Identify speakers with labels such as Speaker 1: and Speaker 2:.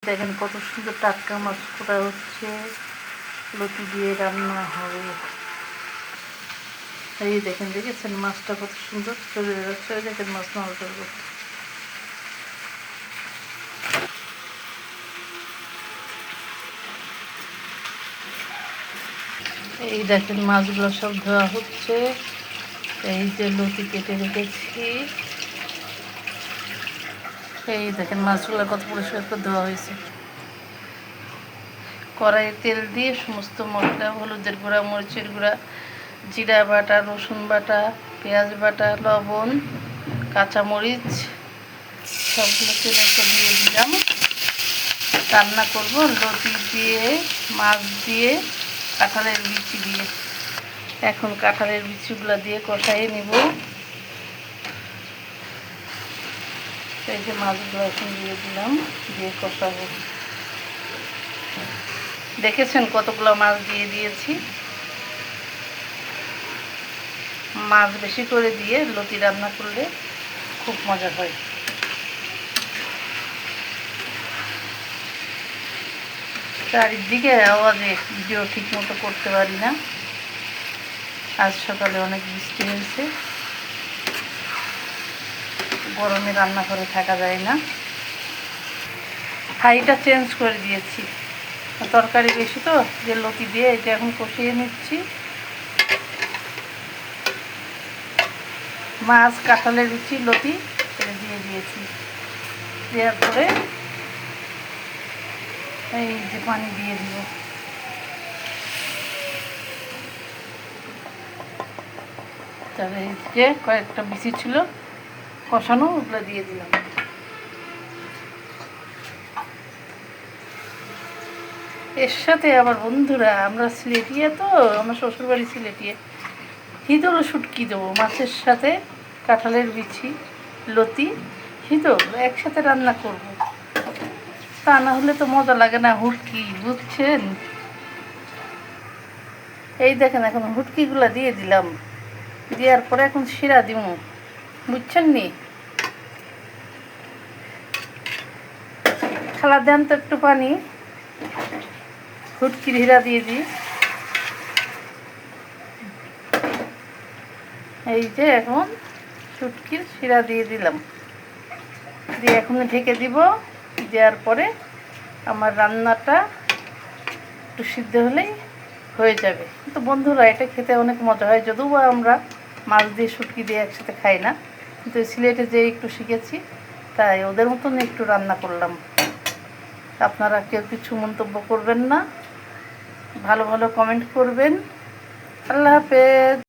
Speaker 1: দেখেন কত সুন্দর টাটকা মাছ কোটা হচ্ছে, লতি দিয়ে রান্না হবে। এই দেখেন, দেখেছেন মাছটা কত সুন্দর চলে যাচ্ছে। দেখেন মাছ নাড়াচাড়া করছে। এই দেখেন মাছগুলো সব ধোয়া হচ্ছে। এই যে লতি কেটে রেখেছি, এই দেখেন মাছগুলো কত পরিষ্কার করে ধোয়া হয়েছে। কড়াইয়ে তেল দিয়ে সমস্ত মশলা, হলুদের গুঁড়া, মরিচের গুঁড়া, জিরা বাটা, রসুন বাটা, পেঁয়াজ বাটা, লবণ, কাঁচামরিচ সবগুলো তেলে তো দিয়ে দিলাম। রান্না করব লতি দিয়ে, মাছ দিয়ে, কাঁঠালের বিচি দিয়ে। এখন কাঁঠালের বিচিগুলো দিয়ে কষাইয়ে নিব। এই যে মাছগুলো এখন দিয়ে দিলাম, দিয়ে কষাবো। দেখেছেন কতগুলো মাছ দিয়ে দিয়েছি। মাছ বেশি করে দিয়ে লতি রান্না করলে খুব মজা হয়। চারিদিকে আওয়াজে ভিডিও ঠিক মতো করতে পারি না। আজ সকালে অনেক বৃষ্টি হয়েছে, গরমে রান্না করে থাকা যায় না। হাঁড়িটা চেঞ্জ করে দিয়েছি, তরকারি বেশি তো, যে লতি দিয়ে এটা এখন কষিয়ে নিচ্ছি। মাছ, কাঁঠালের বিচি, লতি এটা দিয়ে দিয়েছি। দেওয়ার পরে এই যে পানি দিয়ে দিব। তারপরে এই যে কয়েকটা বিচি ছিল কষানো, ওগুলো দিয়ে দিলাম। এর সাথে আবার বন্ধুরা, আমরা সিলেটিয়া তো, আমার শ্বশুরবাড়ি সিলেটিয়া, হিদল শুটকি দেবো মাছের সাথে। কাঁঠালের বিচি, লতি, হিদল একসাথে রান্না করব। তা না হলে তো মজা লাগে না, হুটকি, বুঝছেন? এই দেখেন এখন হুটকিগুলো দিয়ে দিলাম। দেওয়ার পরে এখন শিরা দিব, বুঝছেন নি? খালা দেন তো একটু পানি, হুটকির হিরা দিয়ে দিই। এই যে এখন শুটকির শিরা দিয়ে দিলাম, দিয়ে এখন ঢেকে দিব। দেওয়ার পরে আমার রান্নাটা একটু সিদ্ধ হলেই হয়ে যাবে। কিন্তু বন্ধুরা, এটা খেতে অনেক মজা হয়, যদিও বা আমরা মাছ দিয়ে শুটকি দিয়ে একসাথে খাই না, কিন্তু সিলেটে যে একটু শিখেছি, তাই ওদের মতন একটু রান্না করলাম। আপনারা কেউ কিছু মন্তব্য করবেন না, ভালো ভালো কমেন্ট করবেন। আল্লাহ হাফেজ।